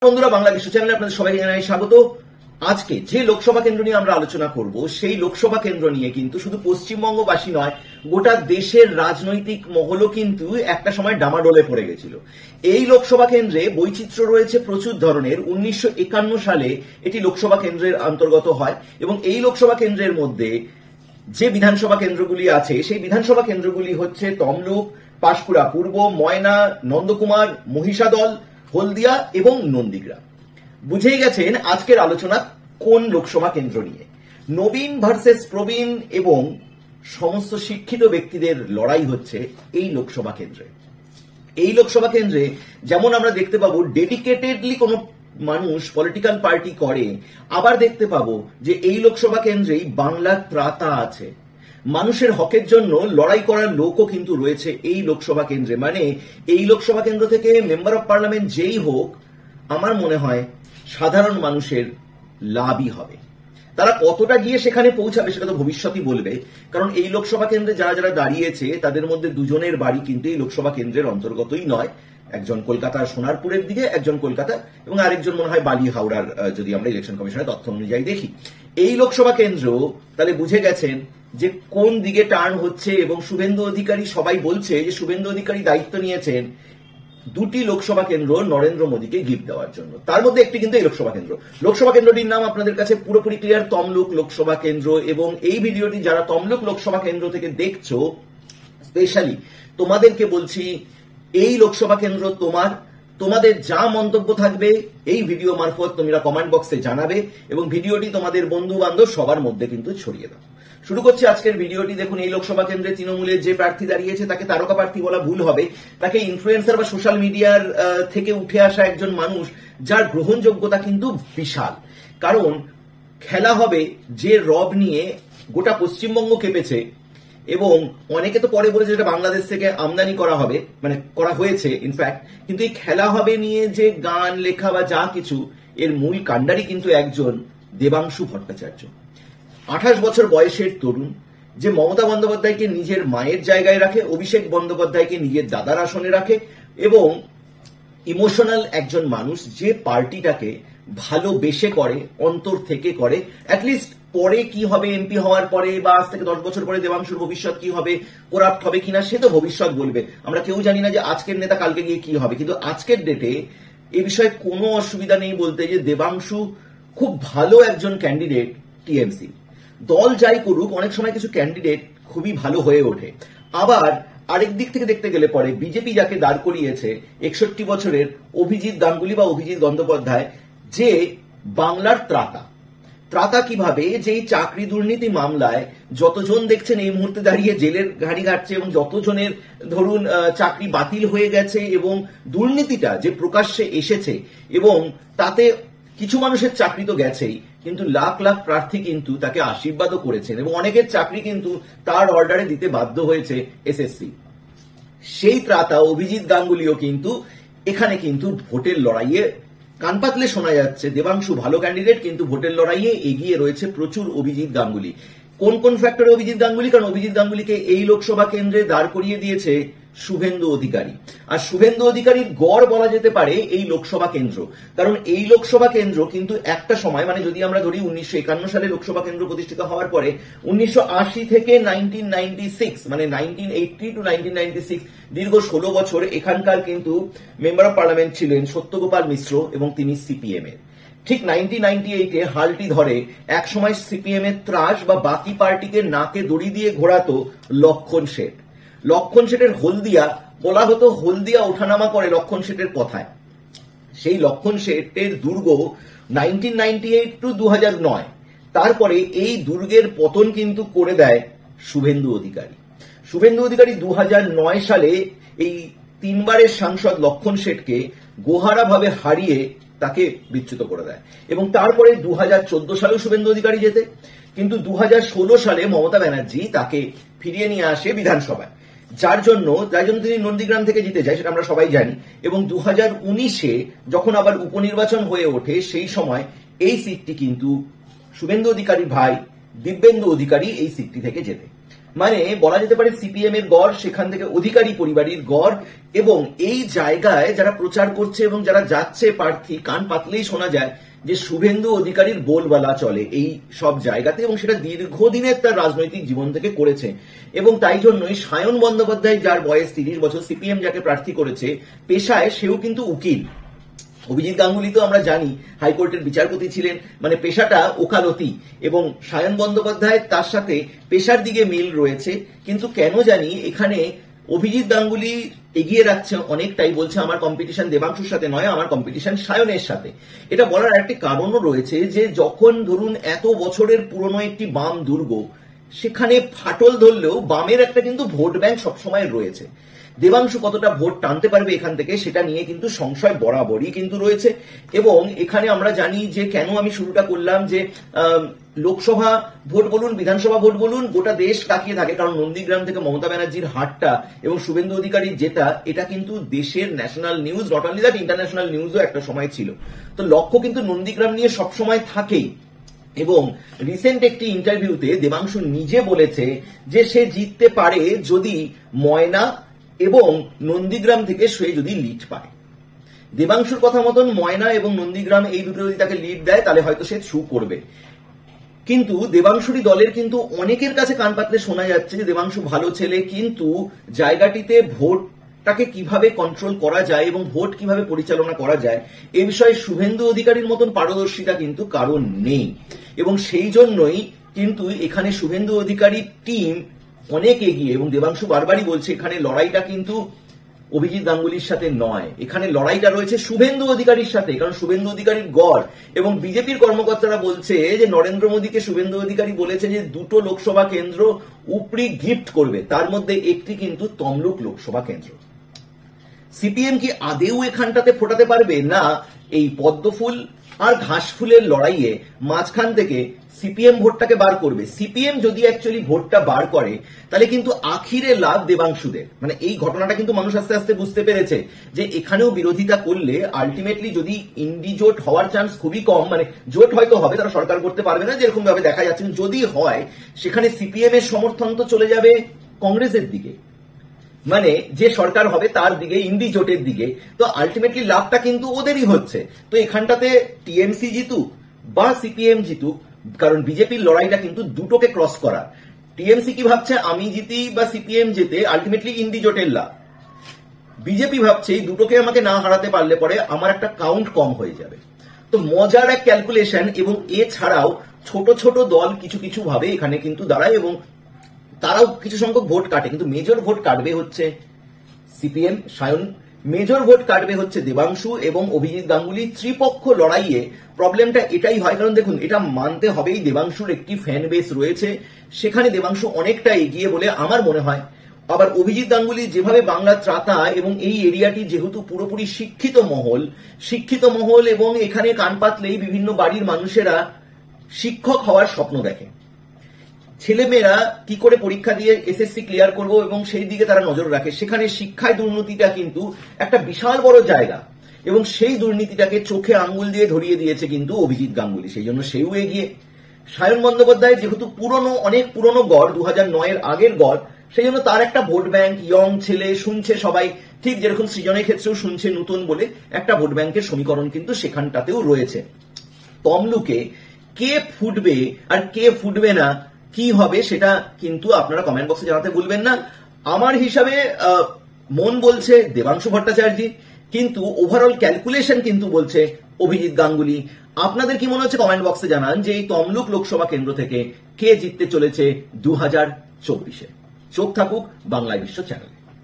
বন্ধুরা, বাংলা বিশ্ব চ্যানেলে আপনাদের সবাইকে জানাই স্বাগত। আজকে যে লোকসভা কেন্দ্র নিয়ে আমরা আলোচনা করব, সেই লোকসভা কেন্দ্র নিয়ে কিন্তু শুধু পশ্চিমবঙ্গবাসী নয়, গোটা দেশের রাজনৈতিক মহলও কিন্তু একটা সময় ডামাডোলে পড়ে গেছিল। এই লোকসভা কেন্দ্রে বৈচিত্র্য রয়েছে প্রচুর ধরনের। 1951 সালে এটি লোকসভা কেন্দ্রের অন্তর্গত হয় এবং এই লোকসভা কেন্দ্রের মধ্যে যে বিধানসভা কেন্দ্রগুলি আছে, সেই বিধানসভা কেন্দ্রগুলি হচ্ছে তমলুক, পাঁশকুড়া পূর্ব, ময়না, নন্দকুমার, মহিষাদল, হলদিয়া এবং নন্দীগ্রাম। বুঝেই গেছেন আজকের আলোচনা কোন লোকসভা কেন্দ্র নিয়ে। নবীন ভার্সেস প্রবীণ এবং সমস্ত শিক্ষিত ব্যক্তিদের লড়াই হচ্ছে এই লোকসভা কেন্দ্রে। এই লোকসভা কেন্দ্রে যেমন আমরা দেখতে পাবো ডেডিকেটেডলি কোনো মানুষ পলিটিক্যাল পার্টি করে, আবার দেখতে পাবো যে এই লোকসভা কেন্দ্রেই বাংলার ত্রাতা আছে। মানুষের হকের জন্য লড়াই করার লোকও কিন্তু রয়েছে এই লোকসভা কেন্দ্রে। মানে এই লোকসভা কেন্দ্র থেকে মেম্বার অফ পার্লামেন্ট যেই হোক, আমার মনে হয় সাধারণ মানুষের লাভই হবে। তারা কতটা গিয়ে সেখানে পৌঁছাবে সেটা তো ভবিষ্যতই বলবে, কারণ এই লোকসভা কেন্দ্রে যারা যারা দাঁড়িয়েছে তাদের মধ্যে দুজনের বাড়ি কিন্তু এই লোকসভা কেন্দ্রের অন্তর্গতই নয়। একজন কলকাতার সোনারপুরের দিকে, একজন কলকাতা, এবং আরেকজন মনে হয় বালি হাওড়ার, যদি আমরা ইলেকশন কমিশনের তথ্য অনুযায়ী দেখি। এই লোকসভা কেন্দ্র তাহলে বুঝে গেছেন যে কোন দিকে টার্ন হচ্ছে। এবং শুভেন্দু অধিকারী, সবাই বলছে যে শুভেন্দু অধিকারী দায়িত্ব নিয়েছেন দুটি লোকসভা কেন্দ্র নরেন্দ্র মোদীকে গিফট দেওয়ার জন্য। তার মধ্যে একটি কিন্তু এই লোকসভা কেন্দ্র। লোকসভা কেন্দ্রটির নাম আপনাদের কাছে পুরোপুরি ক্লিয়ার, তমলুক লোকসভা কেন্দ্র। এবং এই ভিডিওটি যারা তমলুক লোকসভা কেন্দ্র থেকে দেখছো, স্পেশালি তোমাদেরকে বলছি, এই লোকসভা কেন্দ্র তোমাদের যা মন্তব্য থাকবে এই ভিডিও মারফত তোমরা কমেন্ট বক্সে জানাবে এবং ভিডিওটি তোমাদের বন্ধু বান্ধব সবার মধ্যে কিন্তু ছড়িয়ে দাও। শুরু করছি আজকের ভিডিওটি। দেখুন, এই লোকসভা কেন্দ্রে তৃণমূলের যে প্রার্থী দাঁড়িয়েছে তাকে তারকা প্রার্থী বলা ভুল হবে। তাকে ইনফ্লুয়েন্সার বা সোশ্যাল মিডিয়ার থেকে উঠে আসা একজন মানুষ, যার গ্রহণযোগ্যতা কিন্তু বিশাল। কারণ খেলা হবে যে রব নিয়ে গোটা পশ্চিমবঙ্গ কেঁপেছে, এবং অনেকে তো পরে বলেছে যেটা বাংলাদেশ থেকে আমদানি করা হবে, মানে করা হয়েছে ইনফ্যাক্ট। কিন্তু এই খেলা হবে নিয়ে যে গান লেখা বা যা কিছু, এর মূল কাণ্ডারি কিন্তু একজন দেবাংশু ভট্টাচার্য। 28 বছর বয়সের তরুণ, যে মমতা বন্দ্যোপাধ্যায়কে নিজের মায়ের জায়গায় রাখে, অভিষেক বন্দ্যোপাধ্যায়কে নিজের দাদার আসনে রাখে, এবং ইমোশনাল একজন মানুষ, যে পার্টিটাকে ভালোবেসে করে, অন্তর থেকে করে। অ্যাটলিস্ট পরে কি হবে এমপি হওয়ার পরে, বা আজ থেকে 10 বছর পরে দেবাংশুর ভবিষ্যৎ কি হবে, করাপ্ট হবে কিনা, সে তো ভবিষ্যৎ বলবে। আমরা কেউ জানি না যে আজকের নেতা কালকে গিয়ে কি হবে। কিন্তু আজকের ডেটে এ বিষয়ে কোনো অসুবিধা নেই বলতে যে দেবাংশু খুব ভালো একজন ক্যান্ডিডেট টিএমসি। দল যাই করুক, অনেক সময় কিছু ক্যান্ডিডেট খুবই ভালো হয়ে ওঠে। আবার আরেক দিক থেকে দেখতে গেলে পরে বিজেপি যাকে দাঁড় করিয়েছে, 61 বছরের অভিজিৎ গাঙ্গুলি বা অভিজিৎ গঙ্গোপাধ্যায়, যে বাংলার ত্রাতা কিভাবে, যে চাকরি দুর্নীতি মামলায় যতজন দেখছেন এই মুহূর্তে দাঁড়িয়ে জেলের ঘাড়ি ঘাটছে, এবং যতজনের ধরুন চাকরি বাতিল হয়ে গেছে, এবং দুর্নীতিটা যে প্রকাশ্যে এসেছে, এবং তাতে কিছু মানুষের চাকরি তো গেছেই, কিন্তু লাখ লাখ প্রার্থী কিন্তু তাকে আশীর্বাদও করেছেন, এবং অনেকের চাকরি কিন্তু তার অর্ডারে দিতে বাধ্য হয়েছে এসএসসি। সেই ত্রাতা অভিজিৎ গাঙ্গুলিও কিন্তু এখানে কিন্তু ভোটের লড়াইয়ে কান পাতলে শোনা যাচ্ছে দেবাংশু ভালো ক্যান্ডিডেট, কিন্তু ভোটের লড়াইয়ে এগিয়ে রয়েছে প্রচুর অভিজিৎ গাঙ্গুলি। কোন কোন ফ্যাক্টরে অভিজিৎ গাঙ্গুলি? কারণ অভিজিৎ গাঙ্গুলিকে এই লোকসভা কেন্দ্রে দাঁড় করিয়ে দিয়েছে শুভেন্দু অধিকারী। আর শুভেন্দু অধিকারীর গড় বলা যেতে পারে এই লোকসভা কেন্দ্র। কারণ এই লোকসভা কেন্দ্র কিন্তু একটা সময়, মানে যদি আমরা ধরি 1951 সালে লোকসভা কেন্দ্র প্রতিষ্ঠিত হওয়ার পরে 1980 থেকে 1996, মানে 1980 টু 1996, দীর্ঘ 16 বছর এখানকার কিন্তু মেম্বার অফ পার্লামেন্ট ছিলেন সত্যগোপাল মিশ্র, এবং তিনি সিপিএম এর। ঠিক 1998-এ হালটি ধরে একসময় সিপিএম এর ত্রাস বা বাকি পার্টিকে নাকে দড়ি দিয়ে ঘোরাতো লক্ষণ শেঠ। লক্ষণ শেঠের হলদিয়া বলা হতো, হলদিয়া ওঠানামা করে লক্ষণ শেঠের কথায়। সেই লক্ষণ শেঠের দুর্গ 1998 টু 2009, তারপরে এই দুর্গের পতন কিন্তু করে দেয় শুভেন্দু অধিকারী। শুভেন্দু অধিকারী 2009 সালে এই 3 বারের সাংসদ লক্ষণ শেঠকে গোহারাভাবে হারিয়ে তাকে বিচ্যুত করে দেয়, এবং তারপরে 2014 সালেও শুভেন্দু অধিকারী জেতে। কিন্তু 2016 সালে মমতা ব্যানার্জি তাকে ফিরিয়ে নিয়ে আসে বিধানসভায়, যার জন্য তিনি নন্দীগ্রাম থেকে জিতে যায়, সেটা আমরা সবাই জানি। এবং 2019-এ যখন আবার উপনির্বাচন হয়ে ওঠে, সেই সময় এই সিটটি কিন্তু শুভেন্দু অধিকারীর ভাই দিব্যেন্দু অধিকারী এই সিটটি থেকে জেতে। মানে বলা যেতে পারে সিপিএম এর গড়, সেখান থেকে অধিকারী পরিবারের গড়, এবং এই জায়গায় যারা প্রচার করছে এবং যারা যাচ্ছে প্রার্থী, কান পাতলেই শোনা যায় যে শুভেন্দু অধিকারীর বোলবালা চলে এই সব জায়গাতে, এবং সেটা দীর্ঘদিনের তার রাজনৈতিক জীবন থেকে করেছে। এবং তাই জন্যই সায়ন বন্দ্যোপাধ্যায়, যার বয়স 30 বছর, সিপিএম যাকে প্রার্থী করেছে, পেশায় সেও কিন্তু উকিল। অভিজিৎ গাঙ্গুলি তো আমরা জানি হাইকোর্টের বিচারপতি ছিলেন, মানে পেশাটা ওকালতি, এবং সায়ন বন্দ্যোপাধ্যায় তার সাথে পেশার দিকে মিল রয়েছে। কিন্তু কেন জানি এখানে অভিজিৎ গাঙ্গুলি এগিয়ে রাখছে অনেকটাই, বলছে আমার কম্পিটিশন দেবাংশুর সাথে নয়, আমার কম্পিটিশন সায়নের সাথে। এটা বলার একটি কারণও রয়েছে যে যখন ধরুন এত বছরের পুরনো একটি বাম দুর্গ, সেখানে ফাটল ধরলেও বামের একটা কিন্তু ভোট ব্যাংক সবসময় রয়েছে। দেবাংশু কতটা ভোট টানতে পারবে এখান থেকে সেটা নিয়ে কিন্তু সংশয় বরাবরই কিন্তু রয়েছে। এবং এখানে আমরা জানি যে কেন আমি শুরুটা করলাম যে লোকসভা ভোট বলুন, বিধানসভা ভোট বলুন, গোটা দেশ তাকিয়ে থাকে, কারণ নন্দীগ্রাম থেকে মমতা ব্যানার্জির হারটা এবং শুভেন্দু অধিকারীর জেতা, এটা কিন্তু দেশের national news, not only that international নিউজও একটা সময় ছিল। তো লক্ষ্য কিন্তু নন্দীগ্রাম নিয়ে সবসময় থাকেই। এবং রিসেন্ট একটি ইন্টারভিউতে দেবাংশু নিজে বলেছে যে সে জিততে পারে যদি ময়না এবং নন্দীগ্রাম থেকে সে যদি লিড পায়। দেবাংশুর কথা মতন ময়না এবং নন্দীগ্রাম এই দুটো যদি তাকে লিড দেয় তাহলে হয়তো সে থ্রু করবে। কিন্তু দেবাংশুরই দলের কিন্তু অনেকের কাছে কান পাতলে শোনা যাচ্ছে যে দেবাংশু ভালো ছেলে, কিন্তু জায়গাটিতে ভোটটাকে কিভাবে কন্ট্রোল করা যায় এবং ভোট কিভাবে পরিচালনা করা যায় এ বিষয়ে শুভেন্দু অধিকারীর মতন পারদর্শিতা কিন্তু কারণ নেই। এবং সেই জন্যই কিন্তু এখানে শুভেন্দু অধিকারীর টিম অনেক এগিয়ে, এবং দেবাংশু বারবারই বলছে এখানে লড়াইটা কিন্তু অভিজিৎ গাঙ্গুলির সাথে নয়, এখানে লড়াইটা রয়েছে শুভেন্দু অধিকারীর সাথে, কারণ শুভেন্দু অধিকারীর গড়। এবং বিজেপির কর্মকর্তারা বলছে যে নরেন্দ্র মোদীকে শুভেন্দু অধিকারী বলেছে যে 2টো লোকসভা কেন্দ্র উপরি গিফট করবে, তার মধ্যে একটি কিন্তু তমলুক লোকসভা কেন্দ্র। সিপিএম কি আদেও এখানটাতে ফোটাতে পারবে না? এই পদ্মফুল আর ঘাসফুলের লড়াইয়ে মাঝখান থেকে সিপিএম ভোটটাকে বার করবে। সিপিএম যদি অ্যাকচুয়ালি ভোটটা বার করে তাহলে কিন্তু আখিরে লাভ দেবাংশুদের। মানে এই ঘটনাটা কিন্তু মানুষ আস্তে আস্তে বুঝতে পেরেছে যে এখানেও বিরোধিতা করলে আলটিমেটলি যদি ইন্ডি জোট হওয়ার চান্স খুবই কম, মানে জোট হয়তো হবে, তারা সরকার করতে পারবে না যেরকম ভাবে দেখা যাচ্ছে, যদি হয় সেখানে সিপিএম এর সমর্থন তো চলে যাবে কংগ্রেসের দিকে, মানে যে সরকার হবে তার দিকে, ইন্ডি জোটের দিকে। তো আলটিমেটলি লাভটা কিন্তু ওদেরই হচ্ছে। তো এখানটাতে টিএমসি জিতুক বা সিপিএম জিতুক, কারণ বিজেপির লড়াইটা কিন্তু দুটোকে ক্রস করা। টিএমসি কি ভাবছে আমি জিতি বা সিপিএম জিতে আলটিমেটলি ইন্ডি জোটের লাভ, বিজেপি ভাবছে এই দুটোকে আমাকে না হারাতে পারলে পরে আমার একটা কাউন্ট কম হয়ে যাবে। তো মজার এক ক্যালকুলেশন। এবং এছাড়াও ছোট ছোট দল কিছু কিছু ভাবে এখানে কিন্তু দাঁড়ায় এবং তারাও কিছু সংখ্যক ভোট কাটে, কিন্তু মেজর ভোট কাটবে হচ্ছে সিপিএম, সায়ন, মেজর ভোট কাটবে হচ্ছে দেবাংশু এবং অভিজিৎ গাঙ্গুলি। ত্রিপক্ষ লড়াইয়ে প্রবলেমটা এটাই হয়, কারণ দেখুন এটা মানতে হবেই দেবাংশুর একটি ফ্যান বেস রয়েছে, সেখানে দেবাংশু অনেকটা এগিয়ে বলে আমার মনে হয়। আবার অভিজিৎ গাঙ্গুলি যেভাবে বাংলা ত্রাতা এবং এই এরিয়াটি যেহেতু পুরোপুরি শিক্ষিত মহল এবং এখানে কান পাতলেই বিভিন্ন বাড়ির মানুষেরা শিক্ষক হওয়ার স্বপ্ন দেখে, ছেলেমেয়েরা কি করে পরীক্ষা দিয়ে এসএসসি ক্লিয়ার করব এবং সেই দিকে তারা নজর রাখে। সেখানে শিক্ষায় দুর্নীতিটা কিন্তু একটা বিশাল বড় জায়গা, এবং সেই দুর্নীতিটাকে চোখে আঙ্গুল দিয়ে ধরিয়ে দিয়েছে কিন্তু অভিজিৎ গাঙ্গুলি, সেই জন্য সেও এগিয়ে। সায়ন বন্দ্যোপাধ্যায় যেহেতু অনেক পুরনো গড়, 2009-এর আগের গড়, সেই জন্য তার একটা ভোট ব্যাংক, ইয়ং ছেলে, শুনছে সবাই, ঠিক যেরকম সৃজনের ক্ষেত্রেও শুনছে নতুন বলে একটা ভোট ব্যাংকের সমীকরণ কিন্তু সেখানটাতেও রয়েছে। তমলুকে কে ফুটবে আর কে ফুটবে না, কি হবে সেটা কিন্তু আপনারা কমেন্ট বক্সে জানাতে ভুলবেন না। আমার হিসাবে মন বলছে দেবাংশু ভট্টাচার্য, কিন্তু ওভারঅল ক্যালকুলেশন কিন্তু বলছে অভিজিৎ গাঙ্গুলি। আপনাদের কি মনে হচ্ছে কমেন্ট বক্সে জানান যে এই তমলুক লোকসভা কেন্দ্র থেকে কে জিততে চলেছে 2024-এ। চোখ থাকুক বাংলায় বিশ্ব চ্যানেল।